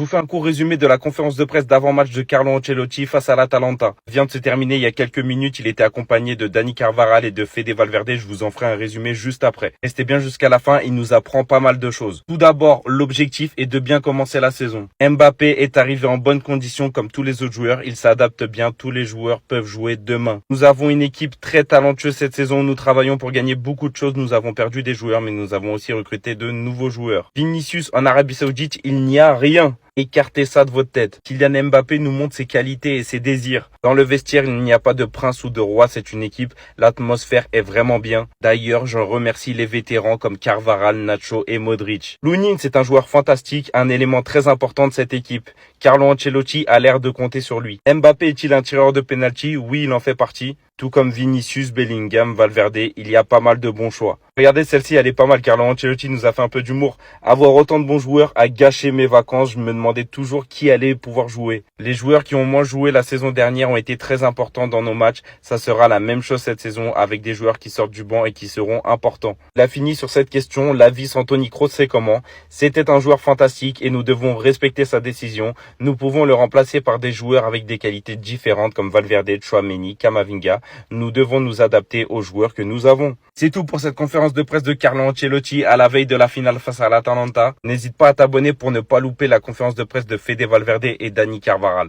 Je vous fais un court résumé de la conférence de presse d'avant-match de Carlo Ancelotti face à l'Atalanta. Vient de se terminer il y a quelques minutes, il était accompagné de Dani Carvajal et de Fede Valverde, je vous en ferai un résumé juste après. Restez bien jusqu'à la fin, il nous apprend pas mal de choses. Tout d'abord, l'objectif est de bien commencer la saison. Mbappé est arrivé en bonne condition comme tous les autres joueurs, il s'adapte bien, tous les joueurs peuvent jouer demain. Nous avons une équipe très talentueuse cette saison, nous travaillons pour gagner beaucoup de choses, nous avons perdu des joueurs mais nous avons aussi recruté de nouveaux joueurs. Vinicius en Arabie Saoudite, il n'y a rien. Écartez ça de votre tête. Kylian Mbappé nous montre ses qualités et ses désirs. Dans le vestiaire, il n'y a pas de prince ou de roi, c'est une équipe. L'atmosphère est vraiment bien. D'ailleurs, j'en remercie les vétérans comme Carvajal, Nacho et Modric. Lunin, c'est un joueur fantastique, un élément très important de cette équipe. Carlo Ancelotti a l'air de compter sur lui. Mbappé est-il un tireur de penalty? Oui, il en fait partie. Tout comme Vinicius, Bellingham, Valverde, il y a pas mal de bons choix. Regardez celle-ci, elle est pas mal. Carlo Ancelotti nous a fait un peu d'humour. Avoir autant de bons joueurs a gâché mes vacances. Je me demandais toujours qui allait pouvoir jouer. Les joueurs qui ont moins joué la saison dernière ont été très importants dans nos matchs. Ça sera la même chose cette saison avec des joueurs qui sortent du banc et qui seront importants. Il a fini sur cette question. L'avis Anthony Kroos, c'est comment? C'était un joueur fantastique et nous devons respecter sa décision. Nous pouvons le remplacer par des joueurs avec des qualités différentes comme Valverde, Tchouaméni, Camavinga. Nous devons nous adapter aux joueurs que nous avons. C'est tout pour cette conférence de presse de Carlo Ancelotti à la veille de la finale face à l'Atalanta. N'hésite pas à t'abonner pour ne pas louper la conférence de presse de Fede Valverde et Dani Carvajal.